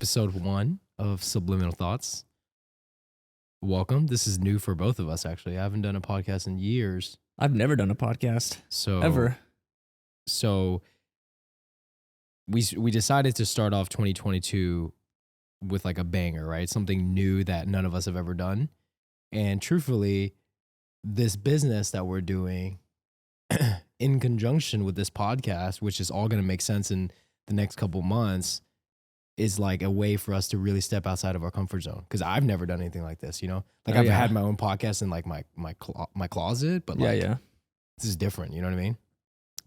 episode 1 of Subliminal Thoughts. Welcome. This is new for both of us, actually. I haven't done a podcast in years. I've never done a podcast. Ever. So we decided to start off 2022 with like a banger, right? Something new that none of us have ever done. And truthfully, this business that we're doing in conjunction with this podcast, which is all going to make sense in the next couple months, is like a way for us to really step outside of our comfort zone. Because I've never done anything like this, you know? Like I've had my own podcast in like my closet, but like this is different, you know what I mean?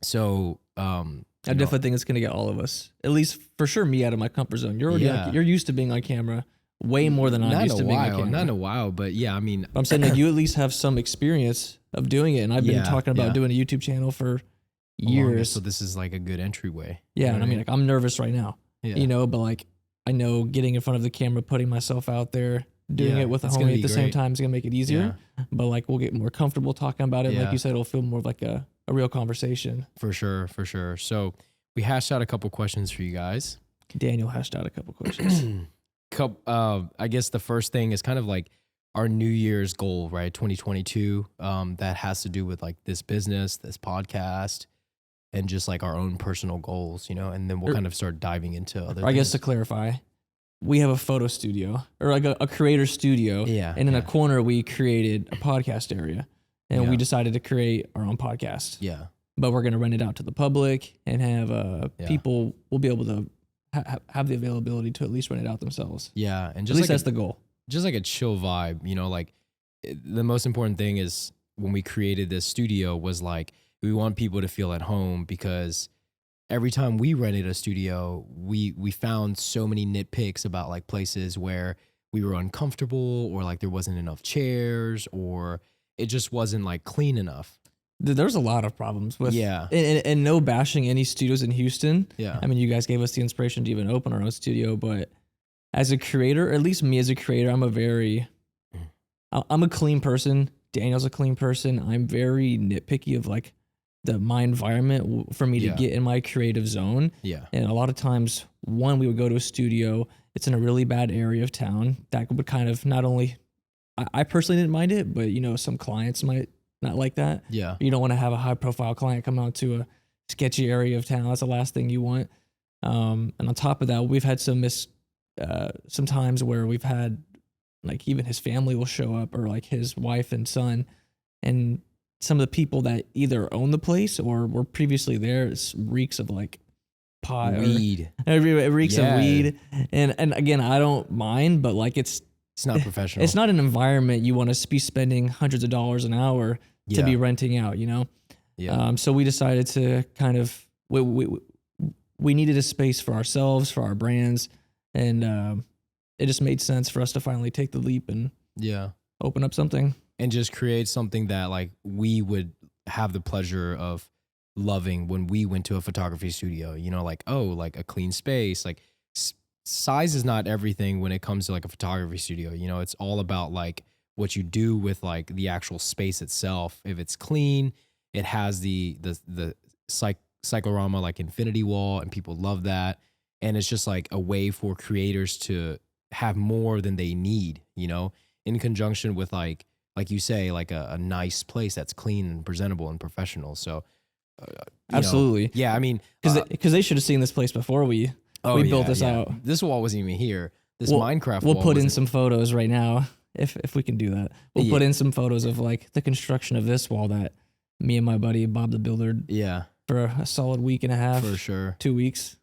So I definitely think it's gonna get all of us, at least for sure, me out of my comfort zone. You're already you're used to being on camera way more than I'm used to being on camera. Not in a while, but yeah, I mean, I'm saying like you at least have some experience of doing it, and I've been talking about doing a YouTube channel for years. So this is like a good entryway. Yeah, you know and I mean, like I'm nervous right now, you know, but like I know getting in front of the camera, putting myself out there, doing it with a homie at the same time is gonna make it easier. But like we'll get more comfortable talking about it. Like you said, it'll feel more like a real conversation. For sure. So we hashed out a couple questions for you guys. Daniel hashed out a couple questions. I guess the first thing is kind of like our New Year's goal, right? 2022. That has to do with like this business, this podcast, and just like our own personal goals, you know, and then we'll kind of start diving into other things. I guess to clarify, we have a photo studio or like a creator studio. Yeah. And in a corner, we created a podcast area and we decided to create our own podcast. Yeah. But we're going to rent it out to the public and have people will be able to have the availability to at least rent it out themselves. Yeah. And just at least that's the goal. Just like a chill vibe, you know, like the most important thing is when we created this studio was like, we want people to feel at home because every time we rented a studio, we found so many nitpicks about like places where we were uncomfortable or like there wasn't enough chairs or it just wasn't like clean enough. There's a lot of problems with and no bashing any studios in Houston. Yeah. I mean, you guys gave us the inspiration to even open our own studio, but as a creator, or at least me as a creator, I'm a clean person. Daniel's a clean person. I'm very nitpicky of like my environment for me to get in my creative zone. Yeah. And a lot of times, we would go to a studio, it's in a really bad area of town. That would kind of not only, I personally didn't mind it, but you know, some clients might not like that. Yeah. You don't want to have a high profile client come out to a sketchy area of town. That's the last thing you want. And on top of that, we've had some times where we've had like even his family will show up or like his wife and son, and some of the people that either own the place or were previously there, it reeks of like pot, weed. It reeks of weed. And again, I don't mind, but like it's not professional. It's not an environment you want to be spending hundreds of dollars an hour to be renting out, you know? Yeah. So we decided to kind of, we needed a space for ourselves, for our brands. And it just made sense for us to finally take the leap and open up something. And just create something that like we would have the pleasure of loving when we went to a photography studio, you know, like, oh, like a clean space, like size is not everything when it comes to like a photography studio. You know, it's all about like what you do with like the actual space itself. If it's clean, it has the cyclorama like infinity wall and people love that. And it's just like a way for creators to have more than they need, you know, in conjunction with like you say, like a nice place that's clean and presentable and professional. So absolutely. I mean, because they should have seen this place before we built this out. This wall wasn't even here. Minecraft we'll wall put in some photos right now if we can do that. We'll put in some photos of like the construction of this wall that me and my buddy Bob the Builder for a solid week and a half. For sure. 2 weeks.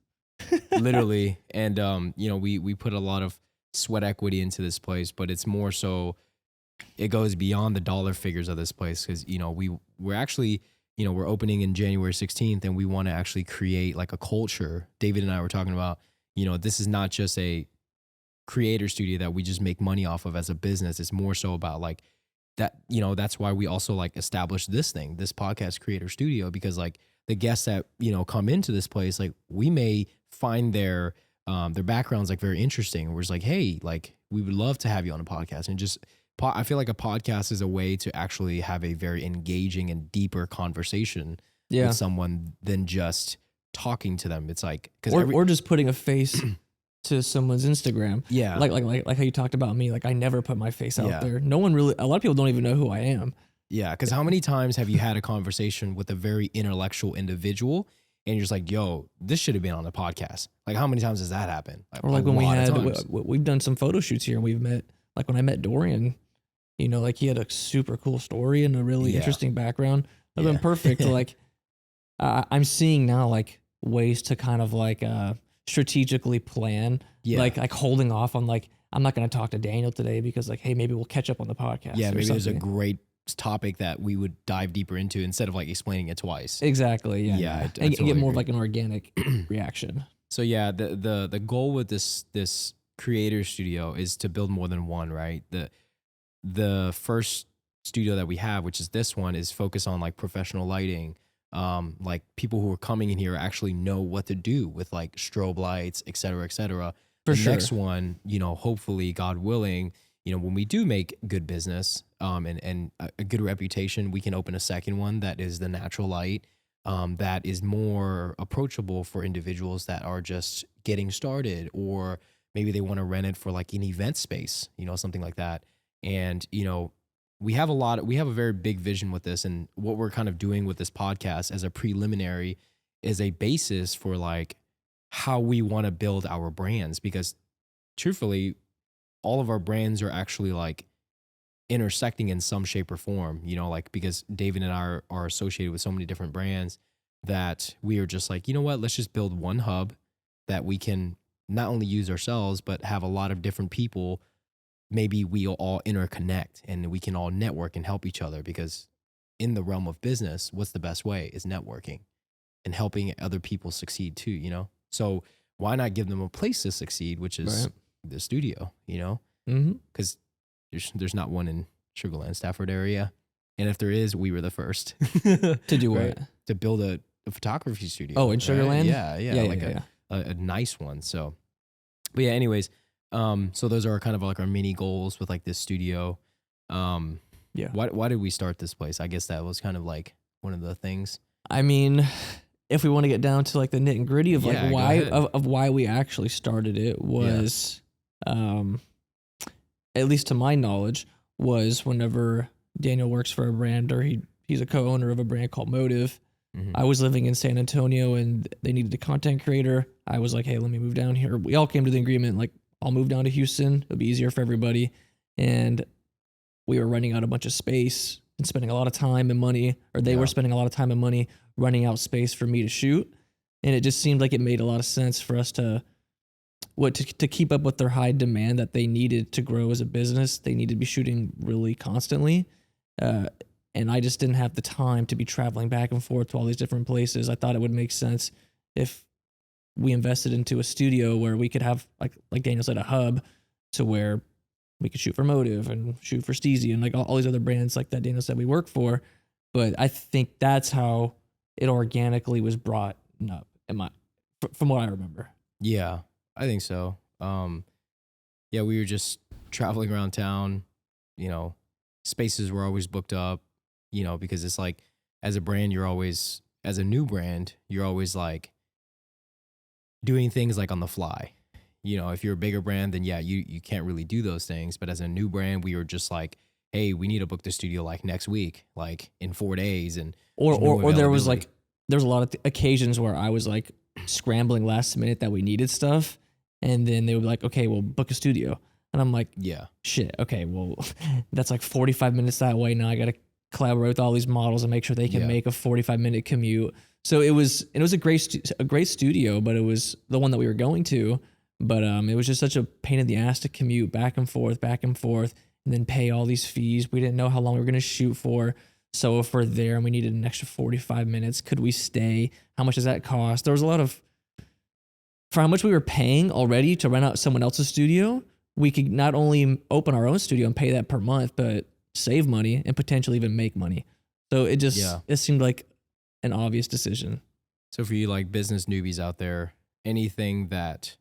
Literally. And you know, we put a lot of sweat equity into this place, but it's more so it goes beyond the dollar figures of this place because, you know, we're actually, you know, we're opening in January 16th and we want to actually create like a culture. David and I were talking about, you know, this is not just a creator studio that we just make money off of as a business. It's more so about like that, you know, that's why we also like established this podcast creator studio, because like the guests that, you know, come into this place, like we may find their backgrounds like very interesting. We're just like, hey, like we would love to have you on a podcast. And just I feel like a podcast is a way to actually have a very engaging and deeper conversation with someone than just talking to them. It's like, or just putting a face to someone's Instagram. Yeah. Like how you talked about me. Like I never put my face out Yeah. there. No one really. A lot of people don't even know who I am. Yeah, because how many times have you had a conversation with a very intellectual individual and you're just like, yo, this should have been on the podcast? Like, how many times does that happen? Or like a when we lot of had times. we've done some photo shoots here and we've met, like when I met Dorian, you know, like he had a super cool story and a really Yeah. interesting background. That would have Yeah. been perfect. Like I'm seeing now like ways to kind of like strategically plan, Yeah. like holding off on like I'm not going to talk to Daniel today because like, hey, maybe we'll catch up on the podcast. Yeah, or maybe there's a something. great topic that we would dive deeper into instead of like explaining it twice. Exactly. Yeah. Yeah, I and totally get more of agree. like an organic reaction. So yeah, the goal with this creator studio is to build more than one, right? The first studio that we have, which is this one, is focused on like professional lighting. Like people who are coming in here actually know what to do with like strobe lights, et cetera, et cetera. For The sure. next one, you know, hopefully, God willing, you know, when we do make good business, and a good reputation, we can open a second one that is the natural light, that is more approachable for individuals that are just getting started, or maybe they want to rent it for like an event space, you know, something like that. And, you know, we have a very big vision with this, and what we're kind of doing with this podcast as a preliminary is a basis for like how we want to build our brands, because truthfully, all of our brands are actually like intersecting in some shape or form, you know, like because David and I are associated with so many different brands that we are just like, you know what, let's just build one hub that we can not only use ourselves, but have a lot of different people. Maybe we'll all interconnect and we can all network and help each other, because in the realm of business, what's the best way is networking and helping other people succeed too, you know? So why not give them a place to succeed, which is Right. the studio, you know? Mm-hmm. Because there's not one in Sugar Land, Stafford area. And if there is, we were the first To do right? what? To build a photography studio. Oh, in Sugar right? Land? Yeah, like a nice one. So, but yeah, anyways, so those are kind of like our mini goals with like this studio. Yeah. Why did we start this place? I guess that was kind of like one of the things. I mean, if we want to get down to like the nit and gritty of Yeah, like go why ahead. of why we actually started it was, at least to my knowledge, was whenever Daniel works for a brand or he's a co-owner of a brand called Motive. Mhm. I was living in San Antonio and they needed a content creator. I was like, hey, let me move down here. We all came to the agreement like I'll move down to Houston. It'll be easier for everybody. And we were running out a bunch of space and spending a lot of time and money, or they Yeah. were spending a lot of time and money running out space for me to shoot. And it just seemed like it made a lot of sense for us to keep up with their high demand that they needed to grow as a business. They needed to be shooting really constantly. And I just didn't have the time to be traveling back and forth to all these different places. I thought it would make sense if we invested into a studio where we could have, like Daniel said, a hub to where we could shoot for Motive and shoot for Steezy and like all these other brands like that Daniel said we work for. But I think that's how it organically was brought up from what I remember. Yeah, I think so. Yeah, we were just traveling around town, you know, spaces were always booked up, you know, because it's like as a brand, as a new brand, you're always like doing things like on the fly. You know, if you're a bigger brand, then yeah, you can't really do those things. But as a new brand, we were just like, hey, we need to book the studio like next week, like in 4 days. And Or there's no or there was availability. like there's a lot of occasions where I was like scrambling last minute that we needed stuff, and then they would be like, okay, well book a studio, and I'm like, Yeah. shit, okay, well that's like 45 minutes that way. Now I got to collaborate with all these models and make sure they can Yeah. make a 45-minute commute. So it was a great studio, but it was the one that we were going to. But it was just such a pain in the ass to commute back and forth, and then pay all these fees. We didn't know how long we were going to shoot for. So if we're there and we needed an extra 45 minutes, could we stay? How much does that cost? There was a lot of, for how much we were paying already to rent out someone else's studio, we could not only open our own studio and pay that per month, but save money and potentially even make money. So it just, Yeah. it seemed like an obvious decision. So for you like business newbies out there, anything that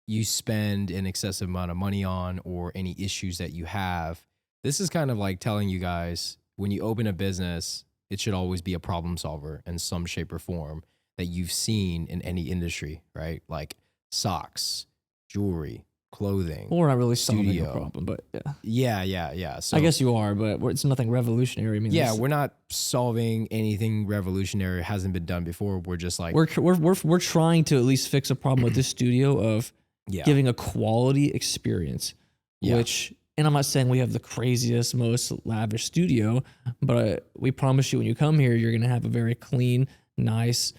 you spend an excessive amount of money on or any issues that you have, this is kind of like telling you guys when you open a business, it should always be a problem solver in some shape or form that you've seen in any industry, right? Like socks, jewelry, clothing, Well, we're not really solving a studio. problem, but yeah. Yeah. So I guess you are, but it's nothing revolutionary. I mean, yeah, we're not solving anything revolutionary. It hasn't been done before. We're just like, we're trying to at least fix a problem with this studio of yeah, giving a quality experience, Yeah. which, and I'm not saying we have the craziest, most lavish studio, but we promise you when you come here, you're going to have a very clean, nice,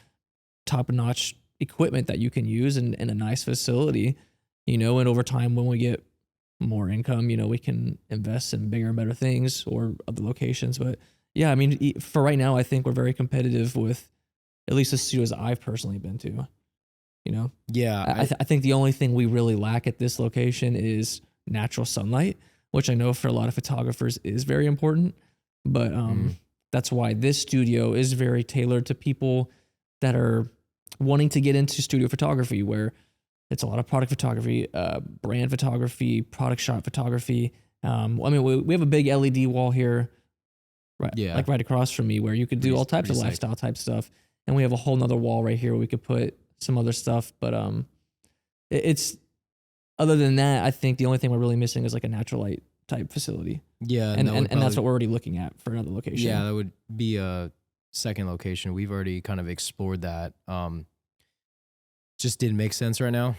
top-notch equipment that you can use in a nice facility, and over time when we get more income, we can invest in bigger and better things or other locations. But yeah, I mean, for right now, I think we're very competitive with at least the studios I've personally been to. yeah, I think the only thing we really lack at this location is natural sunlight, which I know for a lot of photographers is very important. But that's why this studio is very tailored to people that are wanting to get into studio photography, where it's a lot of product photography, brand photography, product shot photography. I mean, we have a big LED wall here, right, Yeah. like right across from me, where you could do all types of pretty sick. lifestyle type stuff. And we have a whole nother wall right here where we could put some other stuff. But it's other than that, I think the only thing we're really missing is like a natural light type facility. yeah, And that would and that's probably- what we're already looking at for another location. Yeah, that would be a second location. We've already kind of explored that. Just didn't make sense right now.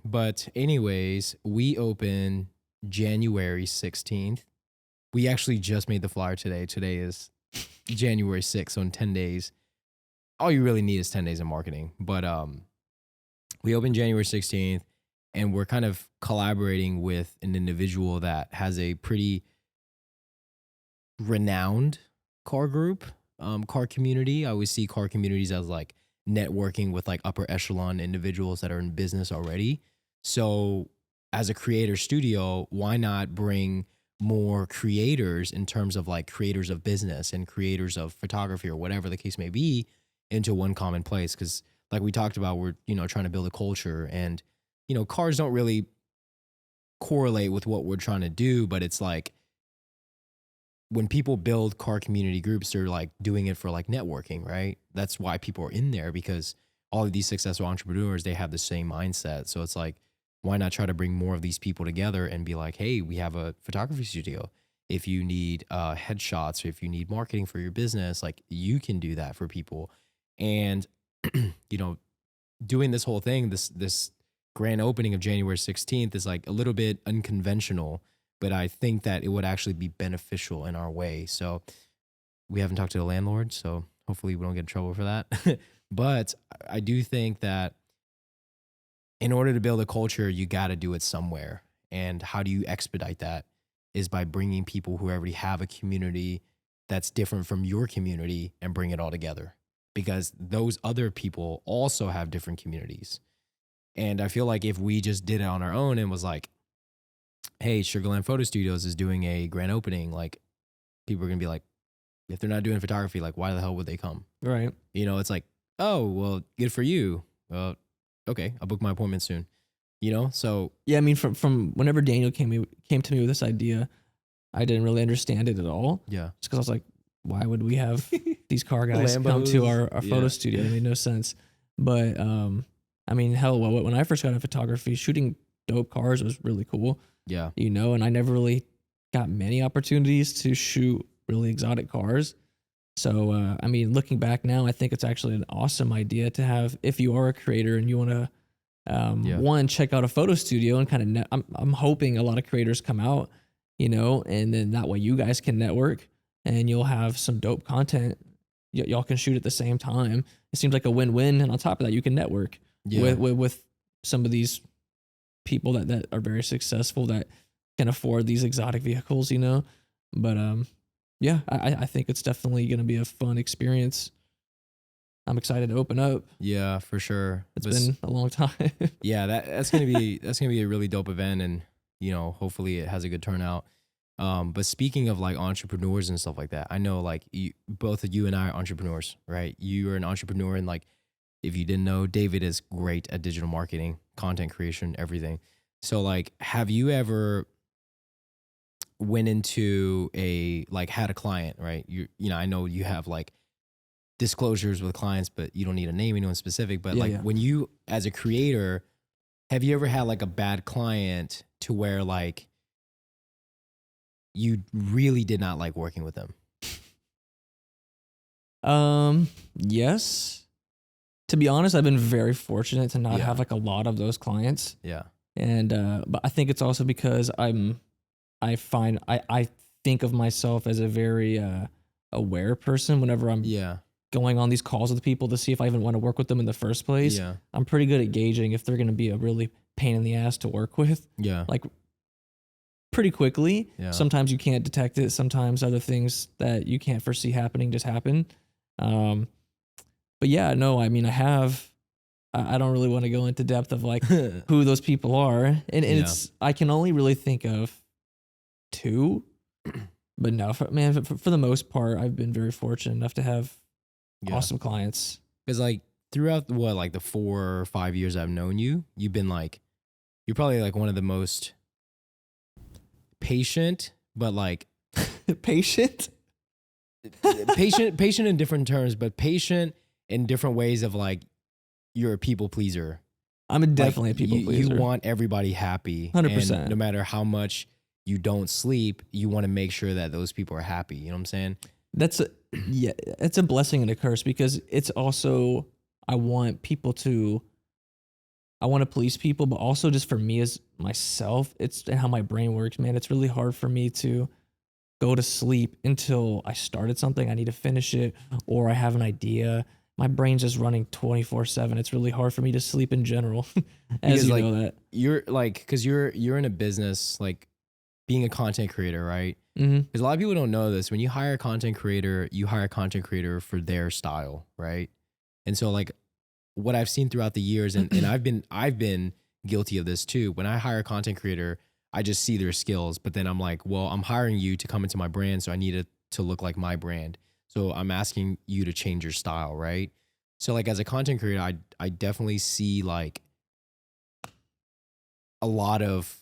But anyways, we open January 16th. We actually just made the flyer today. Today is January 6th, so in 10 days. All you really need is 10 days of marketing. But we open January 16th, and we're kind of collaborating with an individual that has a pretty renowned car group, car community. I always see car communities as like networking with like upper echelon individuals that are in business already. So as a creator studio, why not bring more creators in terms of like creators of business and creators of photography or whatever the case may be into one common place? Because like we talked about, we're, trying to build a culture, and, cars don't really correlate with what we're trying to do, but it's like, when people build car community groups, they're like doing it for like networking, right? That's why people are in there, because all of these successful entrepreneurs, they have the same mindset. So it's like, why not try to bring more of these people together and be like, hey, we have a photography studio. If you need headshots, or if you need marketing for your business, like you can do that for people. And, doing this whole thing, this grand opening of January 16th is like a little bit unconventional, but I think that it would actually be beneficial in our way. So we haven't talked to the landlord, so hopefully we don't get in trouble for that. But I do think that in order to build a culture, you got to do it somewhere. And how do you expedite that is by bringing people who already have a community that's different from your community and bring it all together, because those other people also have different communities. And I feel like if we just did it on our own and was like, hey, Sugarland Photo Studios is doing a grand opening, like people are going to be like, if they're not doing photography, like why the hell would they come? Right. It's like, oh, well, good for you. Well, okay, I'll book my appointment soon. So Yeah, I mean, from whenever Daniel came to me with this idea, I didn't really understand it at all. yeah, Just because I was like, why would we have these car guys come to our photo Yeah. studio? It made no sense. But I mean, hell, when I first got into photography, shooting dope cars was really cool. yeah, And I never really got many opportunities to shoot really exotic cars. So, I mean, looking back now, I think it's actually an awesome idea to have, if you are a creator and you want to, one, check out a photo studio and kind of, I'm hoping a lot of creators come out, and then that way you guys can network and you'll have some dope content. Y'all can shoot at the same time. It seems like a win-win. And on top of that, you can network yeah. with some of these people that are very successful that can afford these exotic vehicles, But yeah, I think it's definitely going to be a fun experience. I'm excited to open up. Yeah, for sure. It's been a long time. Yeah, that's gonna be a really dope event, and hopefully it has a good turnout. But speaking of like entrepreneurs and stuff like that, I know like both of you and I are entrepreneurs, right? You are an entrepreneur, and like if you didn't know, David is great at digital marketing, content creation, everything. So like, have you ever went into had a client, right? I know you have like disclosures with clients, but you don't need to name anyone specific. But Yeah, like yeah. when you, as a creator, have you ever had like a bad client to where like you really did not like working with them? Yes. To be honest, I've been very fortunate to not Yeah. have like a lot of those clients. Yeah. And but I think it's also because I think of myself as a very aware person whenever I'm Yeah. going on these calls with people to see if I even want to work with them in the first place. Yeah. I'm pretty good at gauging if they're going to be a really pain in the ass to work with. Yeah. Like pretty quickly. Yeah. Sometimes you can't detect it. Sometimes other things that you can't foresee happening just happen. But yeah, no, I mean, I don't really want to go into depth of like who those people are. And I can only really think of two, but no, for the most part, I've been very fortunate enough to have awesome clients. Because like throughout like the 4 or 5 years I've known you, you've been like, you're probably like one of the most patient, but like patient in different terms, but patient in different ways of like, you're a people pleaser. I'm definitely a people pleaser. You want everybody happy. 100%. And no matter how much you don't sleep, you want to make sure that those people are happy. You know what I'm saying? It's a blessing and a curse because it's also, I want to please people, but also just for me as myself, it's how my brain works, man. It's really hard for me to go to sleep until I started something. I need to finish it or I have an idea. My brain's just running 24/7. It's really hard for me to sleep in general. As you know that. You're like, because you're in a business, like being a content creator, right? Mm-hmm. Because a lot of people don't know this. When you hire a content creator, you hire a content creator for their style, right? And so like what I've seen throughout the years, and I've been guilty of this too. When I hire a content creator, I just see their skills, but then I'm like, well, I'm hiring you to come into my brand, so I need it to look like my brand. So I'm asking you to change your style, right? So like as a content creator, I definitely see like a lot of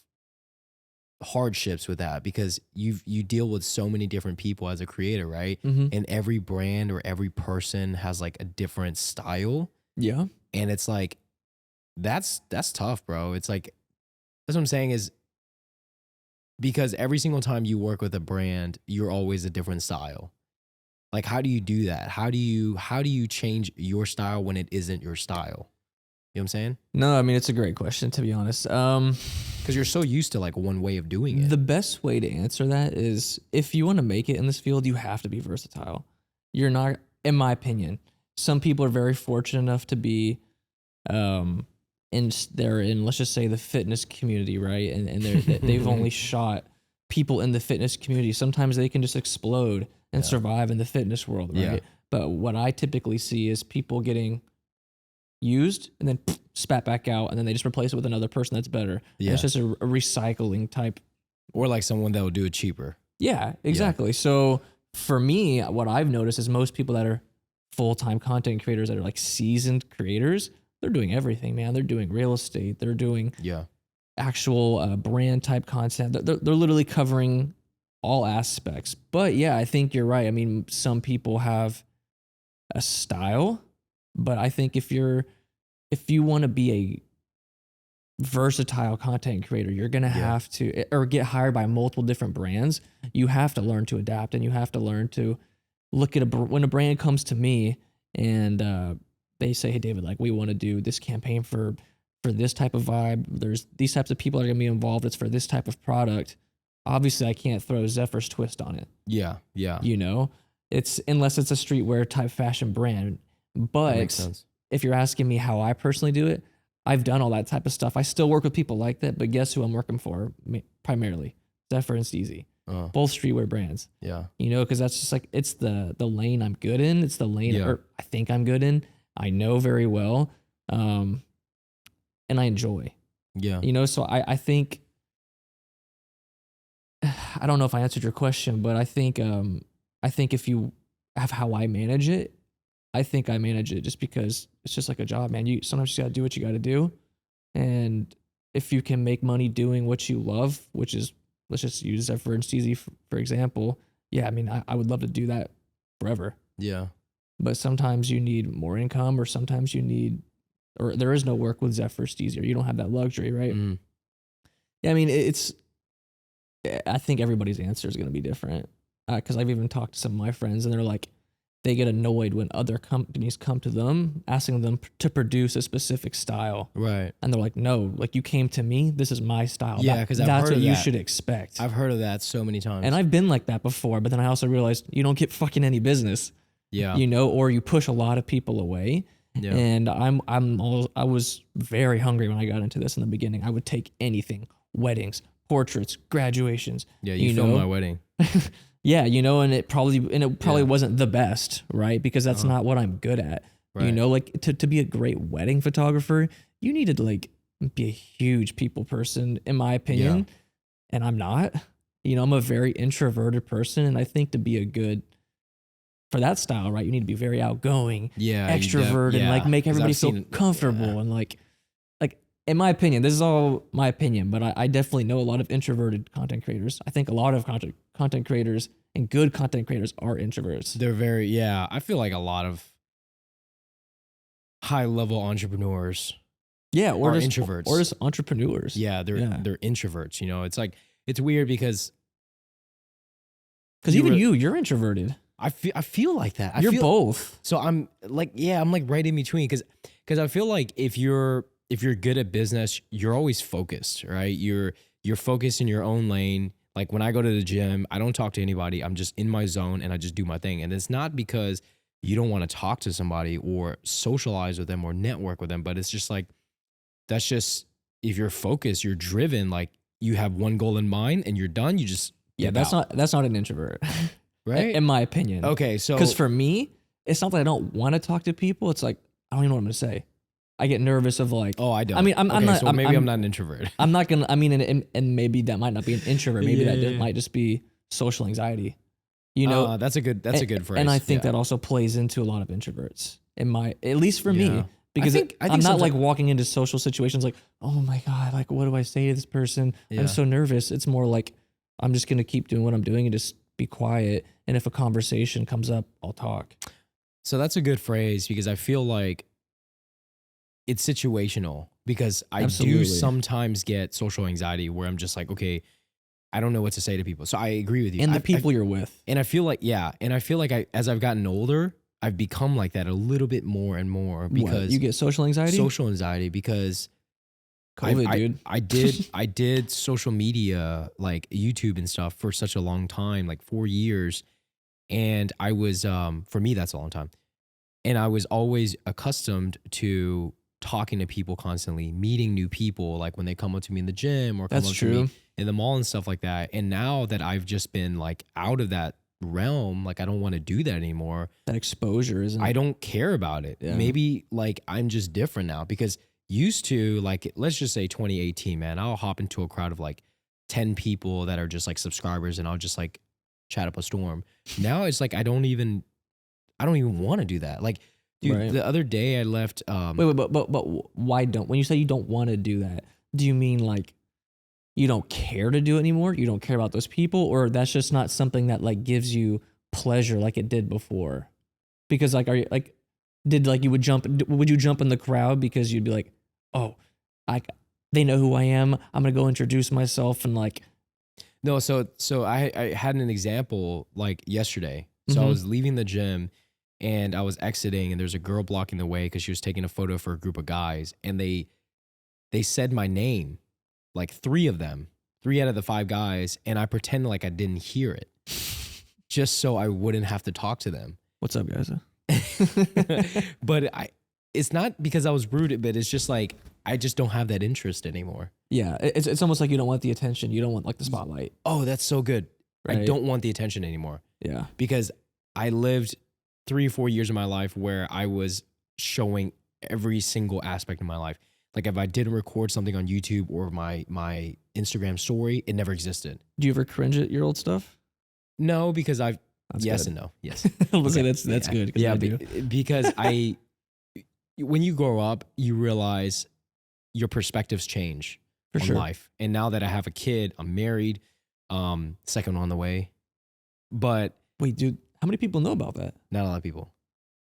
hardships with that because you deal with so many different people as a creator, right? Mm-hmm. And every brand or every person has like a different style. Yeah. And it's like that's tough, bro. It's like that's what I'm saying is because every single time you work with a brand, you're always a different style. Like how do you do that? How do you change your style when it isn't your style? You know what I'm saying? No, I mean it's a great question to be honest. Because you're so used to like one way of doing it. The best way to answer that is if you want to make it in this field, you have to be versatile. You're not, in my opinion. Some people are very fortunate enough to be, they're in let's just say the fitness community, right? And they've only shot people in the fitness community. Sometimes they can just explode and survive in the fitness world, right? Yeah. But what I typically see is people getting used and then spat back out, and then they just replace it with another person that's better. Yeah, it's just a recycling type, or like someone that will do it cheaper. Yeah, exactly. Yeah. So for me, what I've noticed is most people that are full-time content creators that are like seasoned creators, they're doing everything, man. They're doing real estate. They're doing actual brand type content. They're literally covering all aspects. But yeah, I think you're right. I mean, some people have a style, but I think if you want to be a versatile content creator, you're going to have to, or get hired by multiple different brands. You have to learn to adapt, and you have to learn to look at when a brand comes to me and they say, hey, David, like we want to do this campaign for this type of vibe. There's these types of people that are going to be involved. It's for this type of product. Obviously I can't throw Zephyr's twist on it. Yeah. Yeah. You know, unless it's a streetwear type fashion brand. But that makes sense. If you're asking me how I personally do it, I've done all that type of stuff. I still work with people like that, but guess who I'm working for primarily? Zephyr and Steezy. Both streetwear brands. Yeah. You know, because that's just like, it's the lane I'm good in. It's the lane or I think I'm good in. I know very well. And I enjoy. Yeah. You know, so I think, I don't know if I answered your question, but I think if you have how I manage it, I think I manage it just because it's just like a job, man. You sometimes you got to do what you got to do. And if you can make money doing what you love, which is, let's just use Zephyr and Steezy for example. Yeah, I mean, I would love to do that forever. Yeah. But sometimes you need more income, or sometimes you need or there is no work with Zephyr Steezer. You don't have that luxury, right? Mm. Yeah, I mean, I think everybody's answer is going to be different. Because I've even talked to some of my friends, and they're like, they get annoyed when other companies come to them asking them to produce a specific style. Right. And they're like, no, like you came to me, this is my style. Yeah, because that's what you should expect. I've heard of that so many times. And I've been like that before, but then I also realized you don't get fucking any business. Yeah. You know, or you push a lot of people away. Yeah. And I was very hungry when I got into this in the beginning. I would take anything, weddings, portraits, graduations. Yeah, you filmed my wedding. Yeah, you know, and it probably wasn't the best, right? Because that's not what I'm good at. Right. You know, like to be a great wedding photographer, you need to like be a huge people person, in my opinion. Yeah. And I'm not. You know, I'm a very introverted person, and I think to be a good for that style, right? You need to be very outgoing, extrovert, and like make everybody feel comfortable and like in my opinion, this is all my opinion, but I definitely know a lot of introverted content creators. I think a lot of content creators and good content creators are introverts. They're very, I feel like a lot of high level entrepreneurs or are introverts. Or just entrepreneurs. Yeah, they're introverts. You know, it's like, it's weird because you're introverted. I feel like that. You're both. So I'm like, I'm like right in between because I feel like if you're good at business, you're always focused, right? You're focused in your own lane. Like when I go to the gym, I don't talk to anybody. I'm just in my zone and I just do my thing. And it's not because you don't want to talk to somebody or socialize with them or network with them, but it's just like, that's just, if you're focused, you're driven, like you have one goal in mind and you're done, you just that's not an introvert. Right? In my opinion. Okay, so because for me, it's not that I don't want to talk to people. It's like I don't even know what I'm gonna say. I get nervous of like. Oh, I don't. I mean, I'm not. So maybe I'm not an introvert. I'm not gonna. I mean, and maybe that might not be an introvert. Maybe that might just be social anxiety. You know, that's a good phrase. And I think that also plays into a lot of introverts. At least for me, because I think I'm not like walking into social situations like, oh my god, like what do I say to this person? I'm so nervous. It's more like I'm just gonna keep doing what I'm doing and just be quiet. And if a conversation comes up, I'll talk. So that's a good phrase because I feel like it's situational because I do sometimes get social anxiety where I'm just like, okay, I don't know what to say to people. So I agree with you. And the people you're with. And I feel like, as I've gotten older, I've become like that a little bit more and more because you get social anxiety? Social anxiety because COVID, dude. I did social media, like YouTube and stuff for such a long time, like 4 years. And I was, for me, that's a long time. And I was always accustomed to talking to people constantly, meeting new people, like when they come up to me in the gym or come up to me in the mall and stuff like that. And now that I've just been like out of that realm, like I don't want to do that anymore. That exposure, isn't it? I don't care about it. Yeah. Maybe like I'm just different now because used to, like, let's just say 2018, man, I'll hop into a crowd of like 10 people that are just like subscribers and I'll just like chat up a storm. Now it's like I don't even want to do that. Like, dude, the other day I left. Wait, but why don't? When you say you don't want to do that, do you mean like you don't care to do it anymore? You don't care about those people, or that's just not something that like gives you pleasure like it did before? Because like, are you like, would you jump in the crowd because you'd be like, oh, they know who I am. I'm gonna go introduce myself and like. No, so I had an example like yesterday. So I was leaving the gym and I was exiting and there's a girl blocking the way because she was taking a photo for a group of guys and they said my name, like 3 of them, 3 out of the 5 guys, and I pretended like I didn't hear it just so I wouldn't have to talk to them. What's up, guys? But it's not because I was rude, but it's just like I just don't have that interest anymore. Yeah, it's almost like you don't want the attention. You don't want like the spotlight. Oh, that's so good. Right? I don't want the attention anymore. Yeah. Because I lived 3 or 4 years of my life where I was showing every single aspect of my life. Like if I didn't record something on YouTube or my Instagram story, it never existed. Do you ever cringe at your old stuff? No, because that's yes good. And no. Yes. Okay, that's good. Yeah, because when you grow up, you realize your perspectives change on life. And now that I have a kid, I'm married, second on the way. But wait, dude, how many people know about that? Not a lot of people.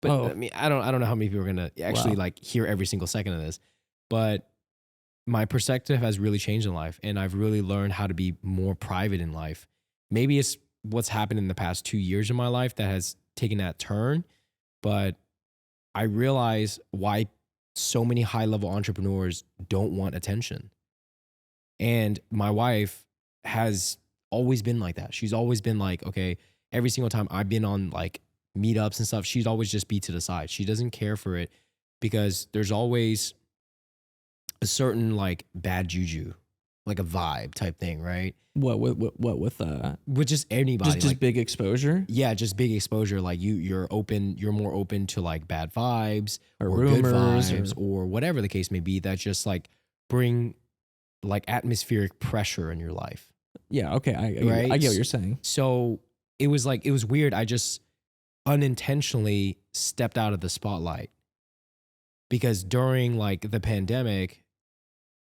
But Oh, I mean, I don't know how many people are gonna actually wow. like hear every single second of this, but my perspective has really changed in life, and I've really learned how to be more private in life. Maybe it's what's happened in the past 2 years of my life that has taken that turn, but I realize why so many high level entrepreneurs don't want attention. And my wife has always been like that. She's always been like, okay, every single time I've been on like meetups and stuff, she'd always just be to the side. She doesn't care for it because there's always a certain like bad juju, like a vibe type thing, right? What with With just anybody, just like big exposure yeah, just big exposure. Like you're more open to like bad vibes or or good rumors vibes or or whatever the case may be that just like bring like atmospheric pressure in your life, yeah, okay, right? I get what you're saying. So it was weird. I just unintentionally stepped out of the spotlight because during like the pandemic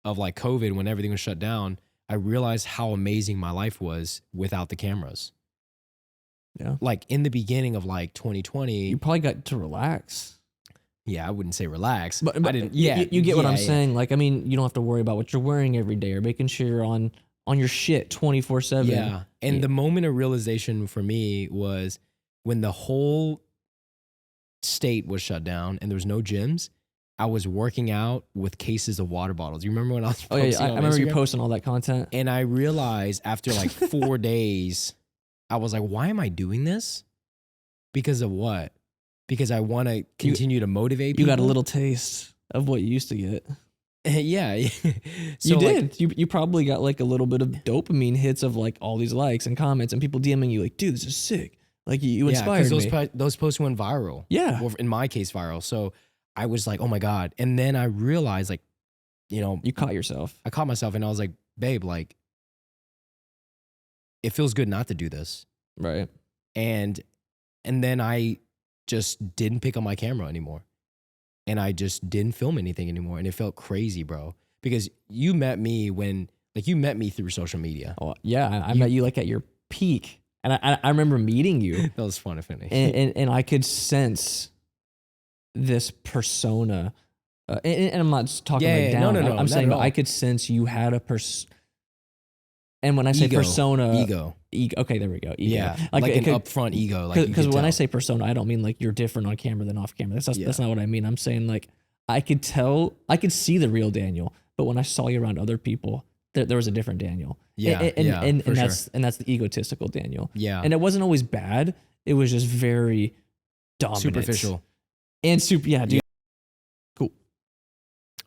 of like COVID, when everything was shut down, I realized how amazing my life was without the cameras. Yeah. Like in the beginning of like 2020, You probably got to relax. yeah, I wouldn't say relax. But I didn't. you, Yeah, you get what I'm yeah. saying. Like, I mean, you don't have to worry about what you're wearing every day or making sure you're on your shit 24/7. Yeah. And the moment of realization for me was when the whole state was shut down and there was no gyms. I was working out with cases of water bottles. You remember when I was Oh yeah, posting I on remember you Instagram? posting all that content. And I realized after like 4 days, I was like, why am I doing this? Because of what? Because I want to continue to motivate You people. got a little taste of what you used to get. Yeah. So You like, did. You probably got like a little bit of dopamine hits of like all these likes and comments and people DMing you like, dude, this is sick. Like you yeah, inspired because me. those posts went viral. Yeah. Or in my case, viral. So I was like, oh my God. And then I realized like, You caught yourself. I caught myself and I was like, babe, like, it feels good not to do this. Right. And then I just didn't pick up my camera anymore. And I just didn't film anything anymore. And it felt crazy, bro. Because you met me through social media. Oh yeah. I met you like at your peak. And I remember meeting you. That was fun, if any. and I could sense this persona. And I'm not just talking like down. No, I'm not saying at that all. I could sense you had a and when I say persona, ego. Okay, there we go. Ego. Yeah, like an upfront ego. Like Because when I say persona, I don't mean like you're different on camera than off camera. That's not what I mean. I'm saying like I could see the real Daniel, but when I saw you around other people, there was a different Daniel. Yeah, and for that's the egotistical Daniel. Yeah, And it wasn't always bad. It was just very dominant, superficial, and super. Yeah, dude. Yeah. Cool.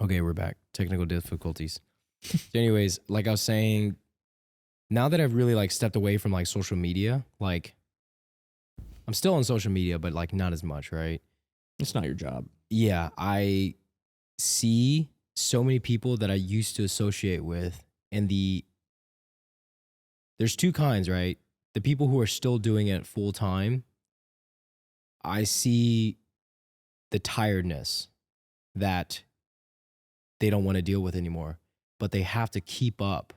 Okay, we're back. Technical difficulties. So anyways, like I was saying, now that I've really like stepped away from like social media, like I'm still on social media, but like not as much, right? It's not your job. Yeah, I see so many people that I used to associate with, and there's two kinds, right? The people who are still doing it full time, I see the tiredness that they don't want to deal with anymore, but they have to keep up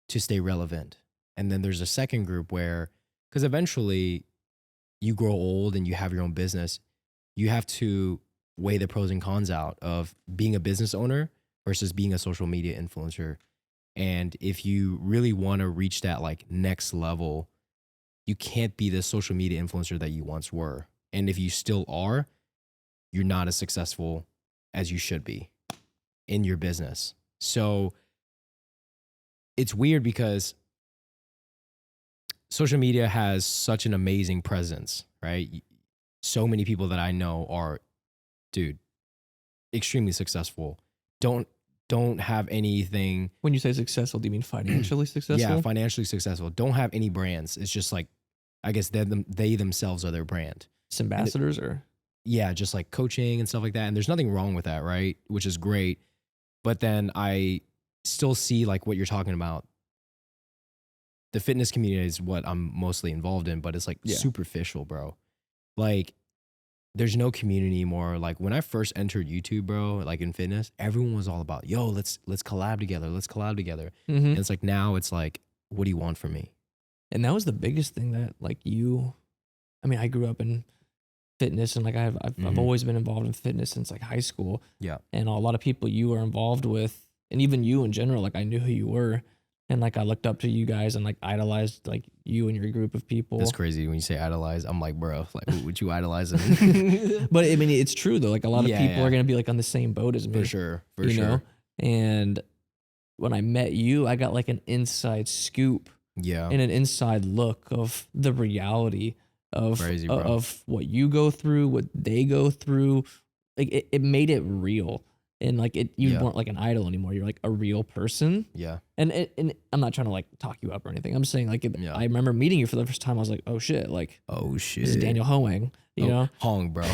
to stay relevant. And then there's a second group where, because eventually you grow old and you have your own business, you have to weigh the pros and cons out of being a business owner versus being a social media influencer. And if you really want to reach that like next level, you can't be the social media influencer that you once were. And if you still are, you're not as successful as you should be in your business. So it's weird because social media has such an amazing presence, right? So many people that I know are, dude, extremely successful. Don't have anything. When you say successful, do you mean financially successful? Yeah, financially successful. Don't have any brands. It's just like, I guess they themselves are their brand. It's ambassadors or? Yeah, just like coaching and stuff like that. And there's nothing wrong with that, right? Which is great. But then I still see like what you're talking about. The fitness community is what I'm mostly involved in, but it's like superficial, bro. Like there's no community anymore. Like when I first entered YouTube, bro, like in fitness, everyone was all about, yo, let's collab together. Let's collab together. Mm-hmm. And it's like, now it's like, what do you want from me? And that was the biggest thing that like I mean, I grew up in fitness, and like I've Mhm. always been involved in fitness since like high school, Yeah. and a lot of people you are involved with, and even you in general, like I knew who you were, and like I looked up to you guys and like idolized like you and your group of That's people. crazy when you say idolize. I'm like, bro, like, who would you idolizing? But I mean, it's true though. Like a lot of Yeah, people yeah. are gonna be like on the same boat as me, For sure. For you sure. know. And when I met you, I got like an inside scoop Yeah. and an inside look of the reality of Crazy, bro. of what you go through, what they go through. Like it made it real, and like you Yeah. weren't like an idol anymore. You're like a real person. Yeah. And I'm not trying to like talk you up or anything. I'm just saying like Yeah. I remember meeting you for the first time. I was like, oh shit, like Oh shit. this is Daniel Hoang, you know? Hong, bro.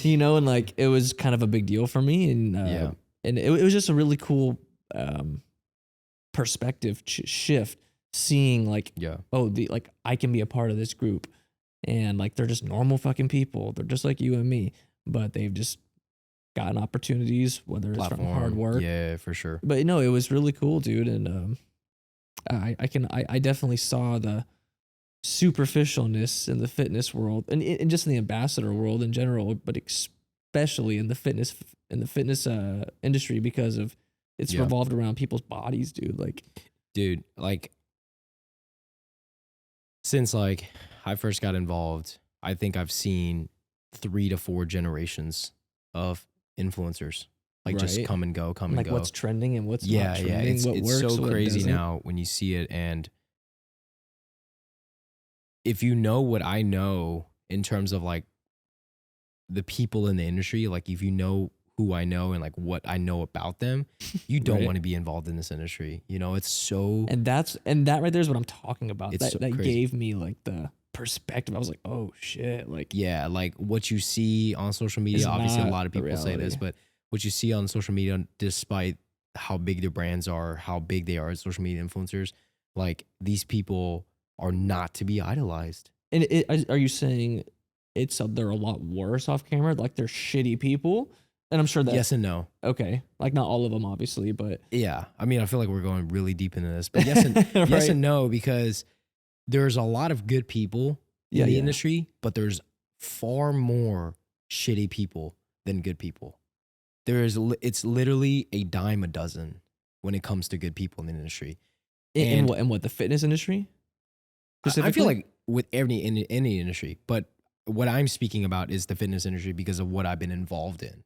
You know, and like it was kind of a big deal for me, and Yeah. and it was just a really cool perspective shift, seeing like, Yeah. oh, the like I can be a part of this group, and like they're just normal fucking people. They're just like you and me, but they've just gotten opportunities, whether it's from hard work. Yeah, for sure. But no, it was really cool, dude, and I definitely saw the superficialness in the fitness world, and just in the ambassador world in general, but especially in the fitness industry, because of it's Yeah. revolved around people's bodies, dude. Like, Dude, like, since like I first got involved, I think I've seen 3 to 4 generations of influencers, like just Right. come and go, come and like go. what's trending and what's Yeah, not yeah. trending, It's what it's works, so what crazy doesn't. now when you see it, and if you know what I know in terms of like the people in the industry, like if you know who I know and like what I know about them, you don't Right. want to be involved in this industry. You know, it's so And that right there is what I'm talking about. It's That so that crazy. gave me like the perspective. I was like, oh shit, like yeah, like what you see on social Is media. Obviously, a not lot of the people say this, reality. but what you see on social media, despite how big their brands are, how big they are as social media influencers, like these people are not to be idolized. And are you saying they're a lot worse off camera? Like they're shitty people? And I'm sure that Yes and no. okay, like not all of them, obviously, but Yeah, I mean, I feel like we're going really deep into this, but yes and yes Right. and no, because there's a lot of good people in Yeah, the yeah. industry, but there's far more shitty people than good people. It's literally a dime a dozen when it comes to good people in the industry. In And what the fitness industry? I feel Specifically? like with any industry, but what I'm speaking about is the fitness industry because of what I've been involved in.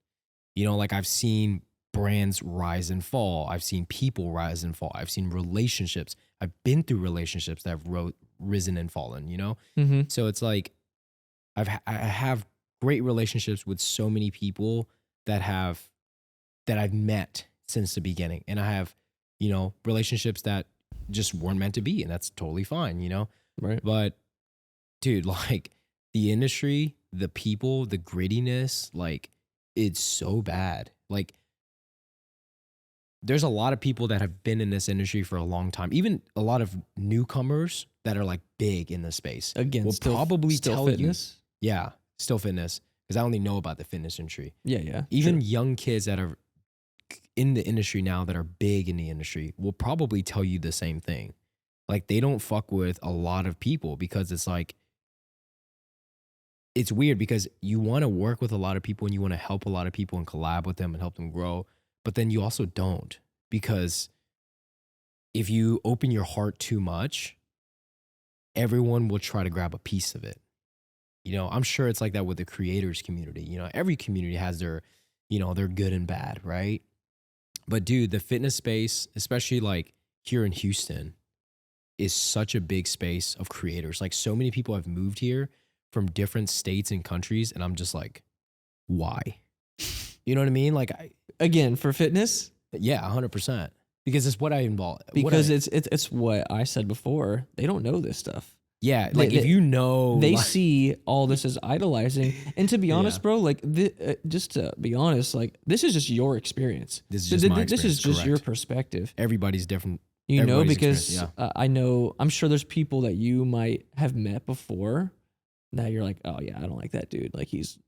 You know, like I've seen brands rise and fall. I've seen people rise and fall. I've seen relationships. I've been through relationships that have risen and fallen, you know? Mm-hmm. So it's like I have great relationships with so many people that I've met since the beginning. And I have, you know, relationships that just weren't meant to be, and that's totally fine, you know? Right. But dude, like the industry, the people, the grittiness, like it's so bad. Like there's a lot of people that have been in this industry for a long time. Even a lot of newcomers that are like big in the space Again, will still, probably still tell fitness. you, yeah, still fitness, because I only know about the fitness industry. Yeah, yeah. Even sure. young kids that are in the industry now that are big in the industry will probably tell you the same thing. Like they don't fuck with a lot of people because it's like, it's weird because you want to work with a lot of people and you want to help a lot of people and collab with them and help them grow. But then you also don't, because if you open your heart too much, everyone will try to grab a piece of it. You know, I'm sure it's like that with the creators community. You know, every community has their, you know, their good and bad, right? But dude, the fitness space, especially like here in Houston, is such a big space of creators. Like so many people have moved here from different states and countries, and I'm just like, why? You know what I mean? Like, Again, for fitness, yeah, 100%. Because it's what I involve. because it's what I said before. They don't know this stuff. Yeah, like if you know, They like, see all this as idolizing. And to be honest, Yeah. bro, like just to be honest, like this is just your experience. This is just my This is experience, just your correct. perspective. everybody's different. You know, Everybody's because experience, I know, I'm sure there's people that you might have met before that you're like, oh yeah, I don't like that dude. Like he's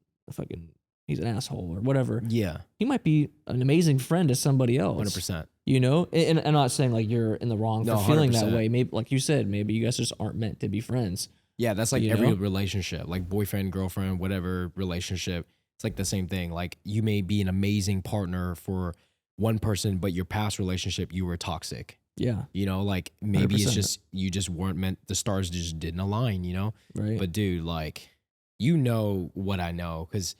he's an asshole or whatever. Yeah, He might be an amazing friend to somebody else. 100%. You know, and I'm not saying like you're in the wrong No, for feeling that 100%. way. Maybe, like you said, maybe you guys just aren't meant to be friends. Yeah, that's like You every know? relationship, like boyfriend, girlfriend, whatever relationship. It's like the same thing. Like you may be an amazing partner for one person, but your past relationship, you were toxic. Yeah. Like maybe it's 100%. just you just weren't meant. The stars just didn't align. Right. But dude, like what I know because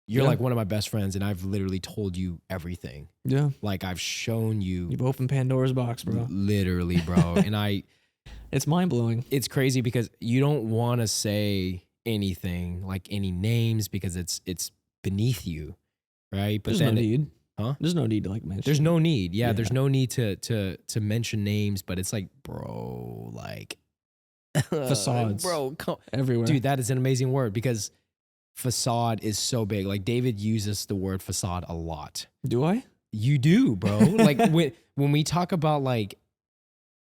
you're Yeah. like one of my best friends, and I've literally told you everything. Yeah. Like I've shown you You've opened Pandora's box, bro. literally, bro. And It's mind blowing. it's crazy because you don't want to say anything like any names because it's beneath you, right? But There's then no need. Huh? There's no need to like mention. there's no need. Yeah, Yeah. there's no need to mention names, but it's like, bro, like Facades. bro, everywhere. dude, that is an amazing word because facade is so big. Like David uses the word facade a lot. Do I? You do, bro. Like when we talk about like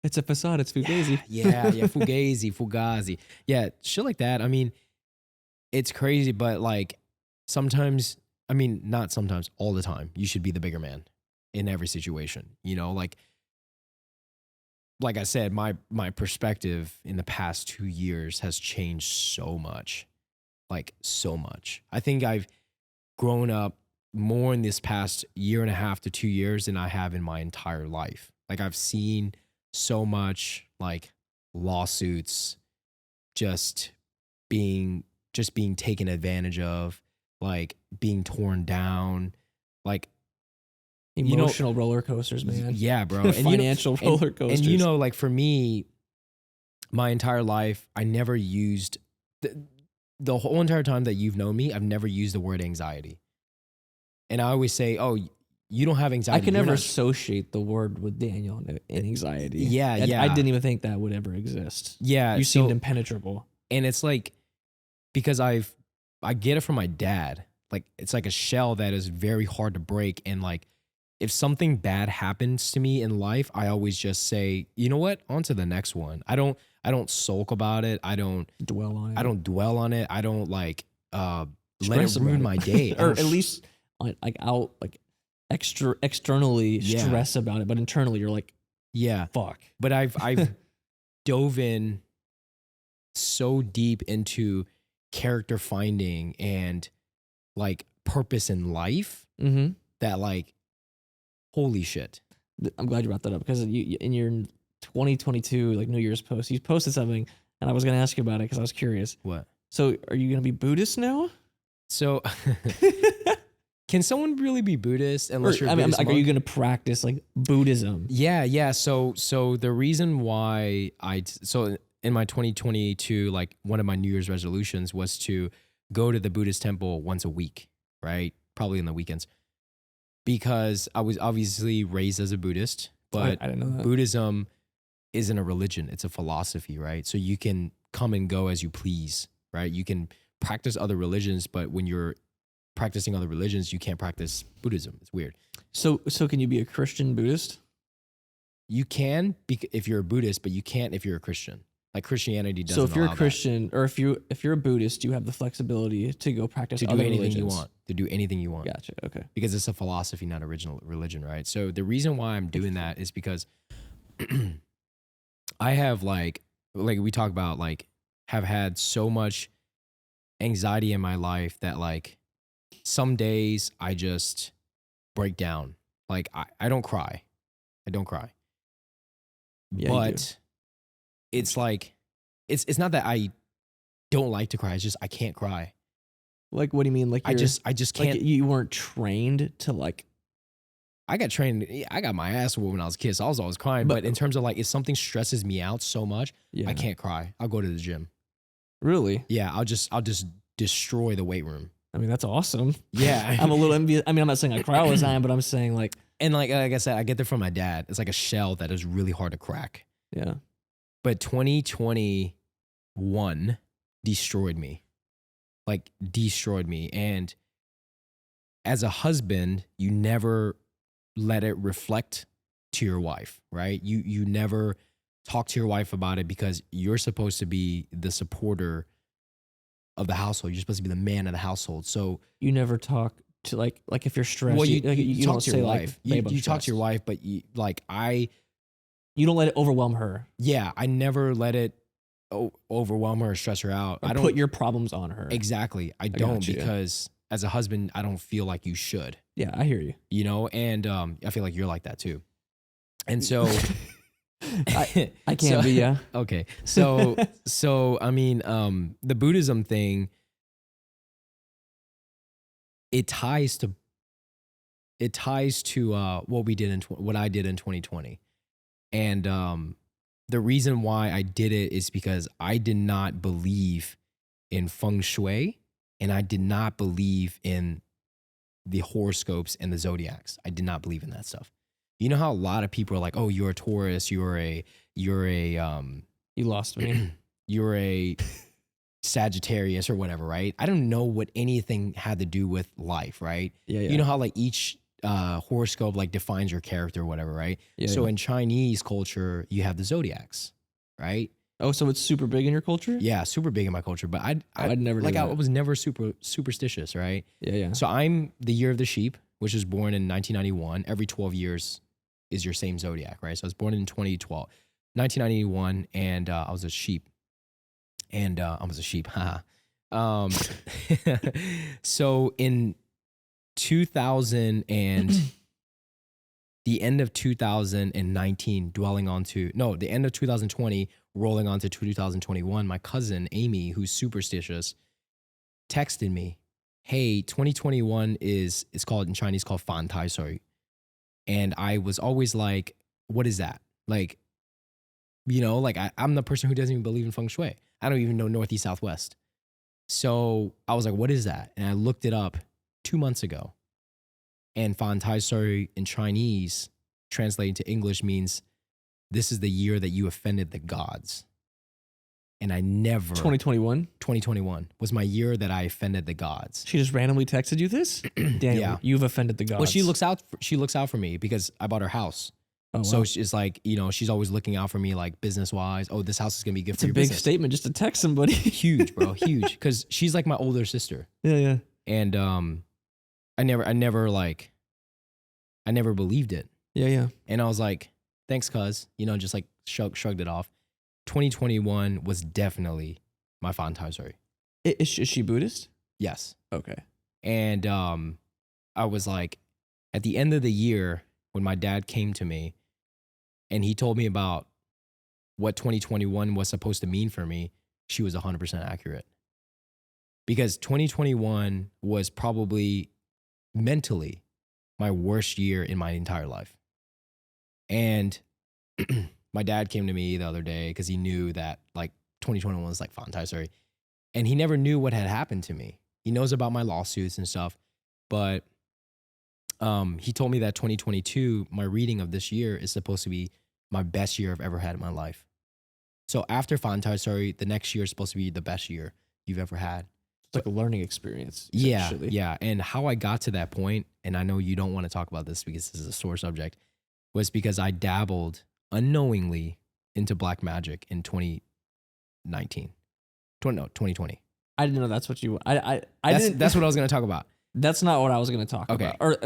It's a facade. It's fugazi. yeah, fugazi. Yeah, shit like that. I mean, it's crazy, but like sometimes, I mean, not sometimes, all the time, you should be the bigger man in every situation. Like I said, my perspective in the past 2 years has changed so much. Like so much. I think I've grown up more in this past year and a half to 2 years than I have in my entire life. Like I've seen so much like lawsuits just being taken advantage of, like being torn down, like Emotional roller coasters, man. yeah, bro. And Financial roller coasters. And like for me, my entire life, I never used the whole entire time that you've known me, I've never used the word anxiety. And I always say, oh, you don't have anxiety. I can You're never not- associate the word with Daniel and anxiety. Yeah, And yeah. I didn't even think that would ever exist. Yeah. You so- seemed impenetrable. And it's like, because I get it from my dad. Like, it's like a shell that is very hard to break. And like, if something bad happens to me in life, I always just say, you know what? On to the next one. I don't sulk about it. I don't Dwell on it. I don't dwell on it. I don't like let Stress it ruin about my day. I or don't at sh- least externally Yeah. stress about it, but internally you're like, yeah. fuck. But I've dove in so deep into character finding and like purpose in life Mm-hmm. that like, holy shit. I'm glad you brought that up because you in your 2022 like New Year's post, you posted something, and I was gonna ask you about it because I was curious. What? So, are you gonna be Buddhist now? So can someone really be Buddhist unless you're a I mean, Buddhist like, are you monk? gonna practice like Buddhism? Yeah. So the reason why so in my 2022, like one of my New Year's resolutions was to go to the Buddhist temple once a week, right? Probably in the weekends. Because I was obviously raised as a Buddhist, but I didn't know that. Buddhism isn't a religion, it's a philosophy, right? So you can come and go as you please, right? You can practice other religions, but when you're practicing other religions, you can't practice Buddhism. It's weird. So can you be a Christian Buddhist? You can if you're a Buddhist, but you can't if you're a Christian. Like Christianity doesn't So if you're allow a that. Christian or if you're a Buddhist, you have the flexibility to go practice to do other anything religions. you want. To do anything you want. Gotcha. Okay. Because it's a philosophy, not original religion, right? So the reason why I'm doing that is because I have like we talk about, like, have had so much anxiety in my life that like some days I just break down. Like I don't cry. I don't cry. Yeah, you But it's like it's not that I don't like to cry. It's just I can't cry. Like, what do you mean? Like, I just can't. like you weren't trained to like. I got trained. I got my ass whooped when I was a kid, so I was always crying. But in terms of like, if something stresses me out so much, Yeah. I can't cry. I'll go to the gym. Really? Yeah, I'll just destroy the weight room. I mean, that's awesome. Yeah, I'm a little envious. I mean, I'm not saying I cry all the time, but I'm saying like, and like I said, I get that from my dad. It's like a shell that is really hard to crack. yeah. But 2021 destroyed me. Like destroyed me. And as a husband, you never let it reflect to your wife, right? You never talk to your wife about it because you're supposed to be the supporter of the household. You're supposed to be the man of the household. So You never talk to like if you're stressed. well, you you talk don't to say your like, wife. babe, I'm You talk to your stressed. wife, but you don't let it You don't let it overwhelm her. yeah, I never let it overwhelm her or stress her out. Or I don't put your problems on her. exactly. I don't gotcha. because as a husband, I don't feel like you should. Yeah, I hear you. You know, and I feel like you're like that too. And so I can't be, yeah. Okay. So I mean, the Buddhism thing, it ties to what I did in 2020. And the reason why I did it is because I did not believe in feng shui and I did not believe in the horoscopes and the zodiacs. I did not believe in that stuff. You know how a lot of people are like, "Oh, you're a Taurus, you're a You lost me. you're a Sagittarius or whatever, right?" I don't know what anything had to do with life, right? Yeah, yeah. You know how like each horoscope like defines your character or whatever, right? Yeah, So yeah. in Chinese culture, you have the zodiacs, right? Oh, so it's super big in your culture? Yeah, super big in my culture, but I'd never do like I that. was never super superstitious, right? Yeah, yeah. So I'm the year of the sheep, which was born in 1991. Every 12 years is your same zodiac, right? So I was born in 1991, and I was a sheep. And I was a sheep, haha. So in 2000 and the end of 2019, the end of 2020, rolling on to 2021, my cousin Amy, who's superstitious, texted me, "Hey, 2021 is called in Chinese called Fan Tai Sui." And I was always like, "What is that?" Like, you know, like I'm the person who doesn't even believe in feng shui. I don't even know northeast, southwest. So I was like, "What is that?" And I looked it up 2 months ago. And Fan Tai Sui in Chinese, translated to English, means this is the year that you offended the gods. And I never 2021? 2021 was my year that I offended the gods. She just randomly texted you this? Daniel, Yeah. you've offended the gods. Well, she looks out for me because I bought her house. Oh, wow. So she's like, you know, she's always looking out for me, like business wise. Oh, this house is gonna be good it's for a your big business. statement just to text somebody. Huge, bro, huge. Because she's like my older sister, Yeah, yeah. and I never believed it, Yeah, yeah. and I was like, thanks, cuz, you know, just like shrugged it off. 2021 was definitely my Fan Tai Sui. Is she Buddhist? Yes, Okay. and I was like, at the end of the year when my dad came to me, and he told me about what 2021 was supposed to mean for me, she was 100% accurate. Because 2021 was probably mentally my worst year in my entire life. And my dad came to me the other day because he knew that like 2021 was like Fan Tai Sui. And he never knew what had happened to me. He knows about my lawsuits and stuff, but he told me that 2022, my reading of this year is supposed to be my best year I've ever had in my life. So after Fan Tai Sui, the next year is supposed to be the best year you've ever had. It's like a learning experience. Yeah, essentially. yeah. And how I got to that point, and I know you don't want to talk about this because this is a sore subject, was because I dabbled unknowingly into black magic in 2019. 2020. I didn't know that's what you. I That's, didn't. that's what I was going to talk about. That's not what I was going to talk Okay. about. Or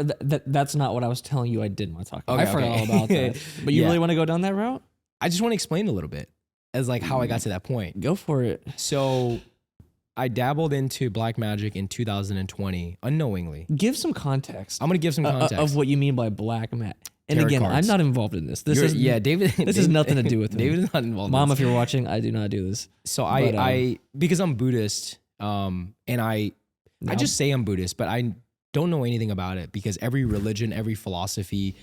that's not what I was telling you I didn't want to talk about. Okay, I forgot okay. all about that. But you Yeah. really want to go down that route? I just want to explain a little bit as like how I got to that point. Go for it. So I dabbled into black magic in 2020 unknowingly. Give some context. I'm going to give some context. Of what you mean by black magic. And Tarot again, cards. I'm not involved in this. This is Yeah, David. This has nothing to do with me. David is not involved. Mom, in if you're watching, I do not do this. So But, I because I'm Buddhist, and I Now- just say I'm Buddhist, but I don't know anything about it because every religion, every philosophy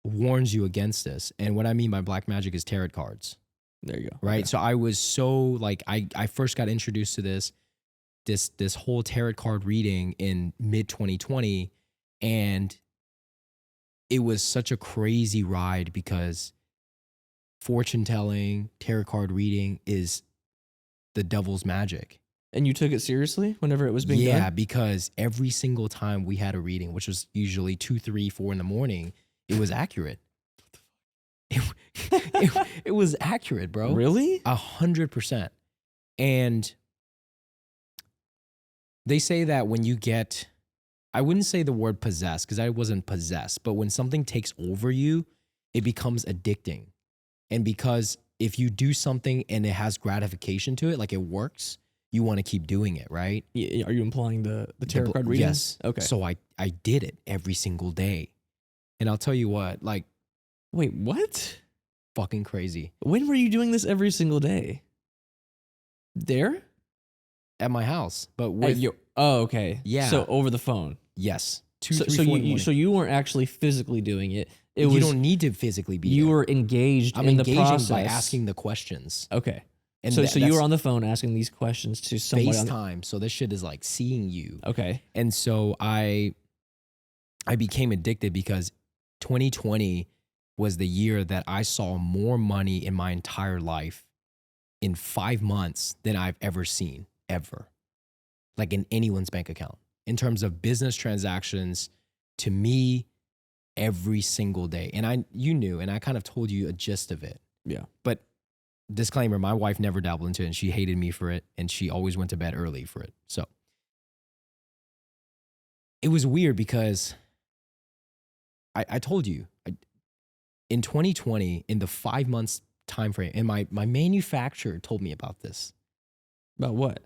warns you against this. And what I mean by black magic is tarot cards, There you go. right? Okay. So I was so like I first got introduced to this whole tarot card reading in mid 2020, and it was such a crazy ride because fortune telling, tarot card reading is the devil's magic. And you took it seriously whenever it was being Yeah, done? because every single time we had a reading, which was usually 2, 3, 4 in the morning, it was accurate. It was accurate, bro. Really? 100%. And they say that when you get, I wouldn't say the word possessed because I wasn't possessed, but when something takes over you, it becomes addicting. And because if you do something and it has gratification to it, like it works, you want to keep doing it, right? Are you implying the tarot card reading? Yes. Okay. So I did it every single day. And I'll tell you what, like, Wait, what? fucking crazy. When were you doing this every single day? There? At my house. But with okay. Yeah. So over the phone. yes. So you weren't actually physically doing it. You don't need to physically be you there. were engaged I'm in the engaging process by asking the questions. Okay. And So you were on the phone asking these questions to somebody FaceTime. So this shit is like seeing you. Okay. And so I became addicted because 2020 was the year that I saw more money in my entire life in 5 months than I've ever seen, ever. Like in anyone's bank account. In terms of business transactions, to me, every single day. And you knew, and I kind of told you a gist of it. Yeah. But disclaimer, my wife never dabbled into it and she hated me for it. And she always went to bed early for it. So it was weird because I told you, in 2020, in the 5 months time frame, and my manufacturer told me about this. About what?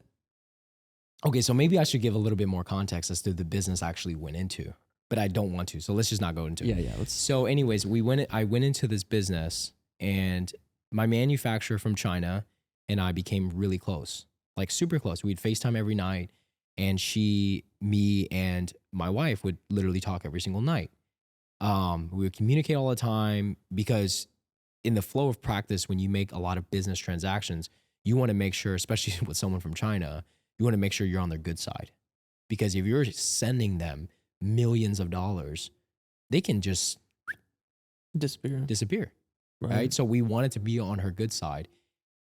Okay, so maybe I should give a little bit more context as to the business I actually went into, but I don't want to. So let's just not go into it. Yeah. So anyways, I went into this business and my manufacturer from China and I became really close, like super close. We'd FaceTime every night and me and my wife would literally talk every single night. We would communicate all the time because in the flow of practice, when you make a lot of business transactions, you want to make sure, especially with someone from China, you want to make sure you're on their good side. Because if you're sending them millions of dollars, they can just disappear. Right? So we wanted to be on her good side.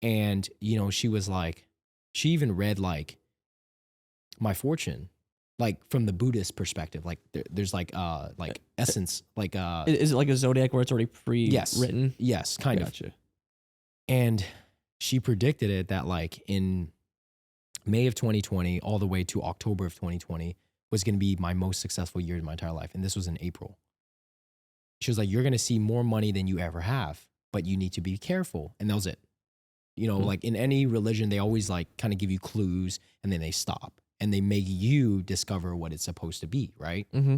And, she was like, she even read like my fortune, like from the Buddhist perspective, like there's like essence, like is it like a zodiac where it's already pre-written? Yes, kind Gotcha. of. And she predicted it that like in May of 2020 all the way to October of 2020 was going to be my most successful year in my entire life. And this was in April. She was like, you're going to see more money than you ever have, but you need to be careful. And that was it. Like in any religion, they always like kind of give you clues and then they stop and they make you discover what it's supposed to be. Right. Mm-hmm.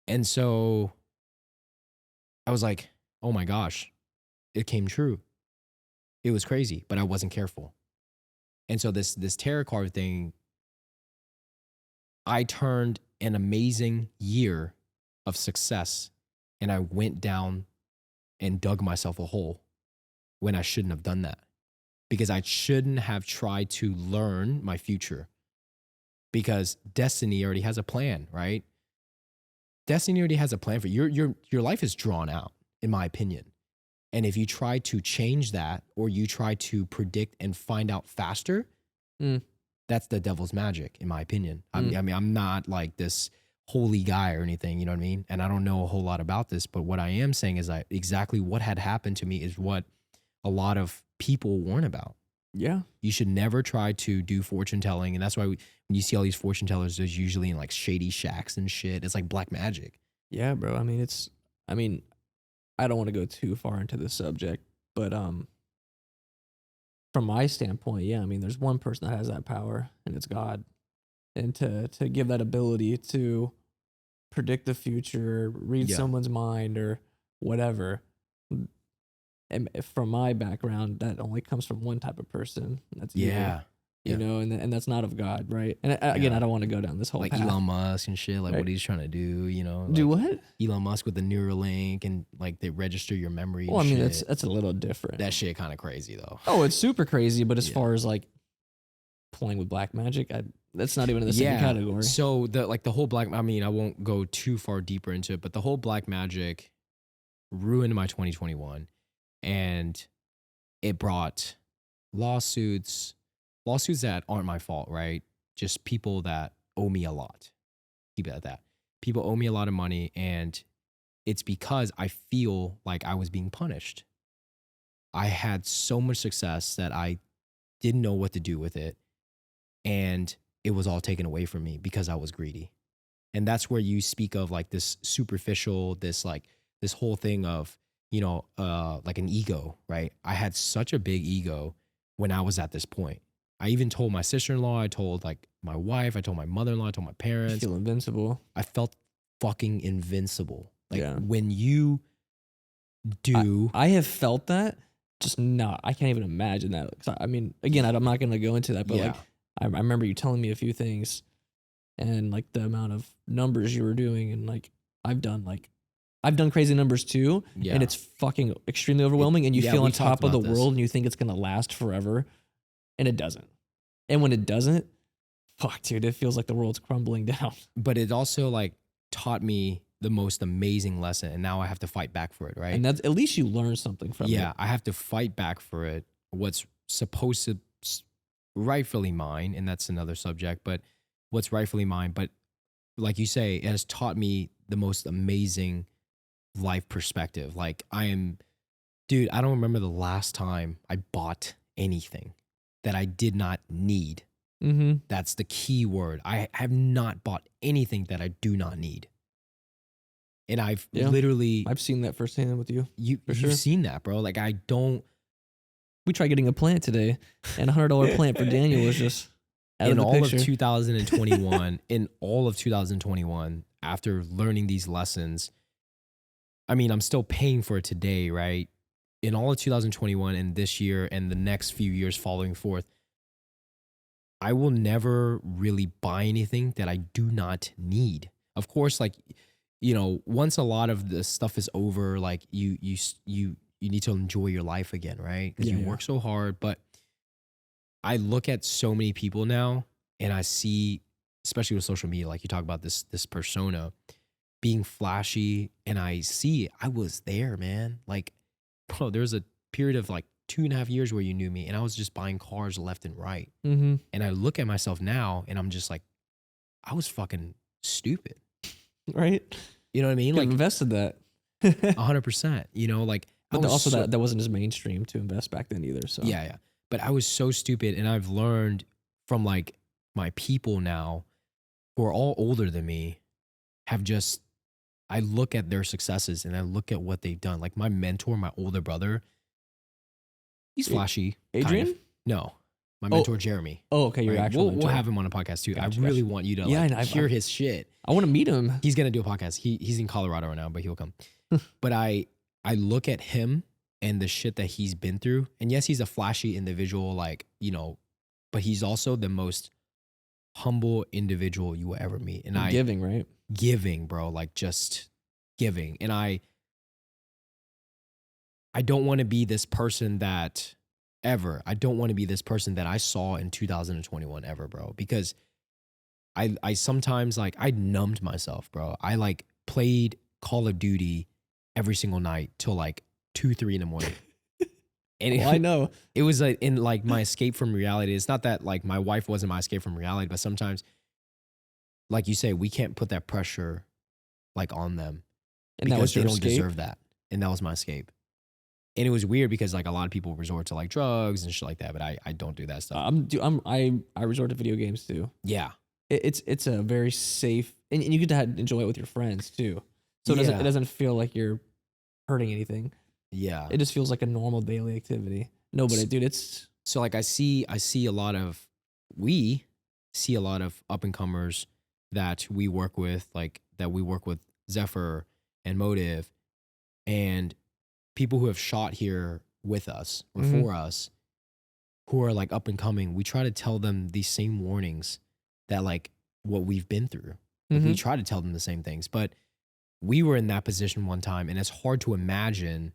And so I was like, oh my gosh, it came true. It was crazy, but I wasn't careful. And so this tarot card thing, I turned an amazing year of success and I went down and dug myself a hole when I shouldn't have done that because I shouldn't have tried to learn my future because destiny already has a plan, right? Destiny already has a plan for you. Your life is drawn out, in my opinion. And if you try to change that or you try to predict and find out faster, that's the devil's magic, in my opinion. I mean, I'm not like this holy guy or anything, you know what I mean? And I don't know a whole lot about this, but what I am saying is that exactly what had happened to me is what a lot of people warn about. Yeah. You should never try to do fortune telling. And that's why when you see all these fortune tellers, there's usually in like shady shacks and shit. It's like black magic. Yeah, bro. I mean, I don't want to go too far into this subject, but from my standpoint, yeah, I mean, there's one person that has that power, and it's God. And to give that ability to predict the future, read someone's mind, or whatever. And from my background, that only comes from one type of person. That's you. You know, and that's not of God, right? And again, I don't want to go down this whole like path. Elon Musk and shit, like what he's trying to do, you know. Like do what? Elon Musk with the Neuralink and like they register your memory. Well, I mean, shit. that's a little different. That shit kind of crazy though. Oh, it's super crazy, but as far as like playing with black magic, that's not even in the same category. So the whole black, I mean, I won't go too far deeper into it, but the whole black magic ruined my 2021, and it brought lawsuits that aren't my fault, right? Just people that owe me a lot. Keep it at that. People owe me a lot of money, and it's because I feel like I was being punished. I had so much success that I didn't know what to do with it, and it was all taken away from me because I was greedy. And that's where you speak of like this superficial, this whole thing of, like an ego, right? I had such a big ego when I was at this point. I even told my sister-in-law, I told like my wife, I told my mother-in-law, I told my You parents. feel invincible. I felt fucking invincible. Like Yeah. when you do, I have felt that, just not. I can't even imagine that. 'Cause I mean, again, I'm not gonna go into that, but like, yeah, I remember you telling me a few things, and like the amount of numbers you were doing, and like I've done crazy numbers too, yeah. and it's fucking extremely overwhelming, and you feel we on talked top of the about this. world, and you think it's gonna last forever, and it doesn't. And when it doesn't, fuck, dude, it feels like the world's crumbling down. But it also like taught me the most amazing lesson, and now I have to fight back for it, right? And that's at least you learn something from it. Yeah, I have to fight back for it. What's supposed to rightfully mine, and that's another subject, but what's rightfully mine. But like you say, it has taught me the most amazing life perspective. Like dude, I don't remember the last time I bought anything that I did not need. Mm-hmm. That's the key word. I have not bought anything that I do not need. And I've literally, I've seen that firsthand with you. you've sure. seen that, bro. Like I don't, We tried getting a plant today, and $100 plant for Daniel was just out in of the all picture. of 2021, in all of 2021, after learning these lessons, I mean, I'm still paying for it today, right? In all of 2021 and this year and the next few years following forth, I will never really buy anything that I do not need. Of course, like, once a lot of the stuff is over, like you need to enjoy your life again, right? Because you work so hard. But I look at so many people now, and I see, especially with social media, like you talk about this persona being flashy, and I see I was there, man. Like, bro, there was a period of like 2.5 years where you knew me, and I was just buying cars left and right. Mm-hmm. And I look at myself now, and I'm just like, I was fucking stupid. Right? You know what I mean? Like Like invested that. 100%. Like, But also that wasn't as mainstream to invest back then either. So yeah. But I was so stupid, and I've learned from like my people now, who are all older than me, I look at their successes and I look at what they've done. Like my mentor, my older brother, he's flashy. Adrian? Kind of. No, my mentor Jeremy. Oh, okay. Your Right? actual We'll have him on a podcast too. Gotcha, I really want you to hear his shit. I want to meet him. He's gonna do a podcast. He's in Colorado right now, but he'll come. But I look at him and the shit that he's been through, and yes, he's a flashy individual, like but he's also the most humble individual you will ever meet. And giving, right? Giving, bro, like just giving. And I don't want to be this person that I don't want to be this person that I saw in 2021 ever, bro, because I sometimes like I numbed myself, bro. I like played Call of Duty every single night till like 2-3 in the morning. And I know it was like in like my escape from reality. It's not that like my wife wasn't my escape from reality, but sometimes, like you say, we can't put that pressure like on them, and because that was they don't deserve that. And that was my escape. And it was weird because like a lot of people resort to like drugs and shit like that, but I don't do that stuff. I resort to video games too. Yeah. It's a very safe, and you get to enjoy it with your friends too. So it doesn't feel like you're hurting anything. Yeah. It just feels like a normal daily activity. No, but dude, it's so like we see a lot of up and comers that we work with, Zephyr and Motive, and people who have shot here with us or for us, who are like up and coming. We try to tell them these same warnings that like what we've been through. Like, we try to tell them the same things, but we were in that position one time, and it's hard to imagine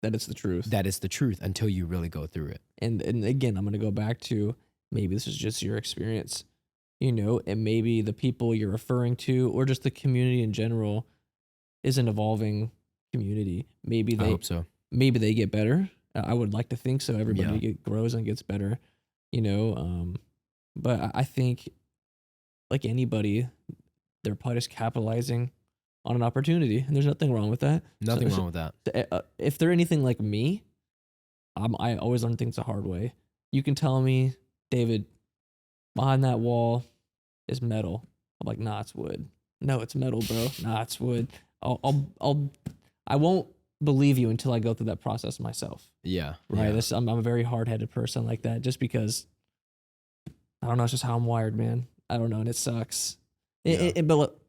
that it's the truth. That it's the truth until you really go through it. And again, I'm going to go back to maybe this is just your experience, and maybe the people you're referring to or just the community in general is an evolving community. Maybe I hope so. Maybe they get better. I would like to think so. Everybody grows and gets better, but I think like anybody, they're probably just capitalizing on an opportunity, and there's nothing wrong with that. Nothing wrong with that. If they're anything like me, I always learn things the hard way. You can tell me, David, behind that wall is metal. I'm like, nah, it's wood. No, it's metal, bro. Nah, it's wood. I won't believe you until I go through that process myself. Yeah. Right. Yeah. I'm a very hard headed person like that, just because I don't know. It's just how I'm wired, man. I don't know, and it sucks. Yeah. But look,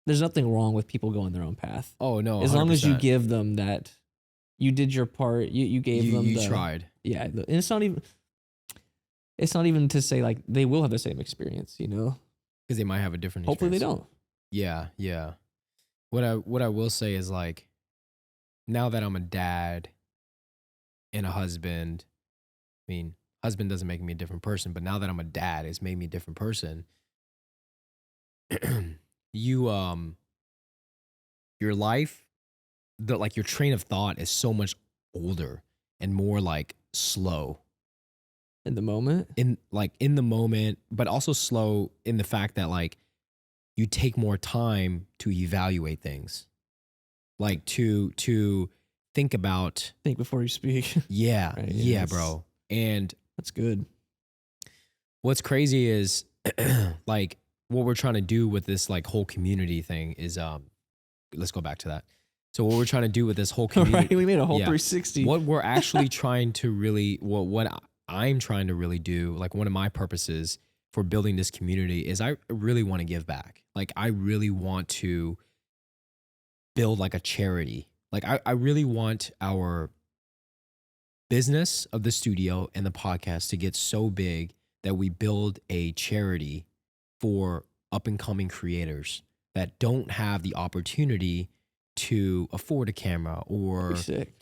there's nothing wrong with people going their own path, Oh no. as long as you 100%. give them that. You did your part. You gave them. You the, tried. Yeah, and it's not even. It's not even to say like they will have the same experience, you know. Because they might have a different. Hopefully they experience. don't. Yeah. Yeah. What I will say is like, now that I'm a dad and a husband, I mean, husband doesn't make me a different person, but now that I'm a dad, it's made me a different person. you your life, like your train of thought is so much older and more like slow In the moment, in the moment, but also slow in the fact that like you take more time to evaluate things, like to think about. think before you speak. Yeah, Right, yeah, it's- bro. And That's good. what's crazy is like what we're trying to do with this like whole community thing is let's go back to that. So what we're trying to do with this whole community, Right, we made a whole yeah. 360. What we're actually trying to really, what I'm trying to really do, like one of my purposes for building this community is I really want to give back. Like I really want to build like a charity. Like I really want our business of the studio and the podcast to get so big that we build a charity for up and coming creators that don't have the opportunity to afford a camera or That'd be sick.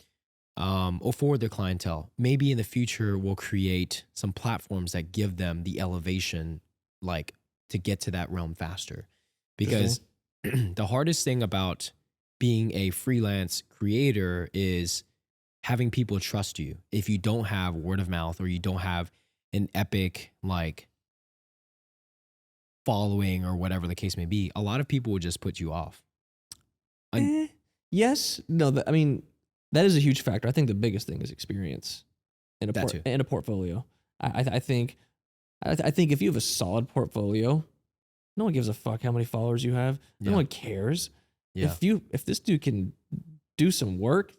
afford their clientele. Maybe in the future we'll create some platforms that give them the elevation, like to get to that realm faster. Because the hardest thing about being a freelance creator is having people trust you. If you don't have word of mouth or you don't have an epic like following or whatever the case may be, a lot of people would just put you off. Yes. No. I mean, that is a huge factor. I think the biggest thing is experience in a That too. in a portfolio. I think if you have a solid portfolio, no one gives a fuck how many followers you have. No Yeah. one cares. Yeah. If this dude can do some work,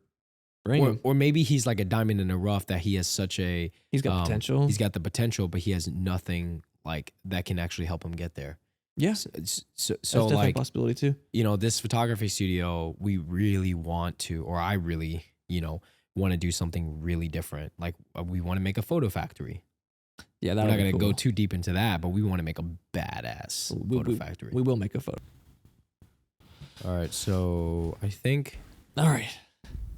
bring him. Or maybe he's like a diamond in the rough that he has such a He's got potential. He's got the potential, but he has nothing like that can actually help him get there. Yeah. So That's definitely like, a possibility too. you know, this photography studio, we really want to, or I really, you know, want to do something really different. Like we want to make a photo factory. Yeah, We're that's not going to go too deep into that, but we want to make a badass photo factory. We will make a photo. All right. So I think All right.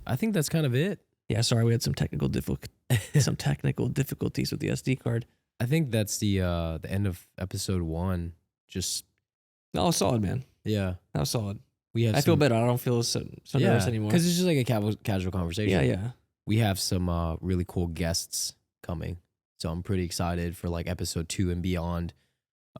that's kind of it. Yeah, sorry, we had some technical difficulties with the SD card. I think that's the end of episode 1. Just That was solid, man. yeah, That was solid. we have. I feel better. I don't feel so nervous anymore. because it's just like a casual conversation. Yeah. We have some really cool guests coming, so I'm pretty excited for like episode 2 and beyond.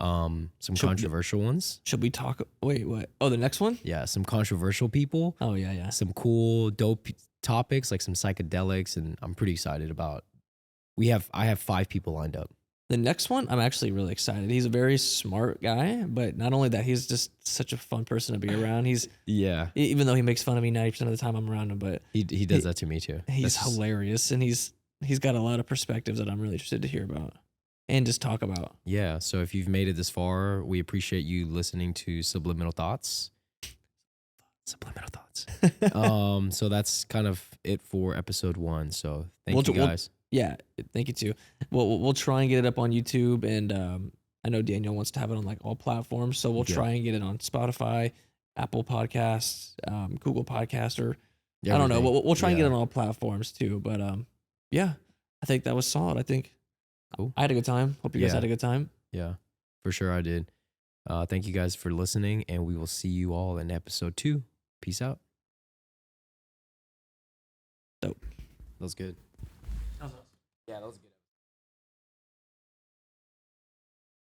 Some controversial ones. Should we talk? Wait, what? Oh, the next one? Yeah, some controversial people. Oh, yeah. Some cool, dope topics like some psychedelics, and I'm pretty excited about. I have 5 people lined up. The next one, I'm actually really excited. He's a very smart guy, but not only that, he's just such a fun person to be around. He's Yeah, even though he makes fun of me 90% of the time I'm around him, but he does that to me too. he's hilarious, and he's got a lot of perspectives that I'm really interested to hear about and just talk about. Yeah, so if you've made it this far, we appreciate you listening to Subliminal Thoughts. Subliminal Thoughts. So that's kind of it for episode 1. So thank you guys. Yeah, thank you too. We'll try and get it up on YouTube, and I know Daniel wants to have it on like all platforms, so we'll try and get it on Spotify, Apple Podcasts, Google Podcasts, or I don't know. We'll try and get it on all platforms too. But yeah, I think that was solid. I think Cool. I had a good time. Hope you guys had a good time. Yeah, for sure I did. Thank you guys for listening, and we will see you all in episode 2. Peace out. Dope. That was good. Yeah, that was good.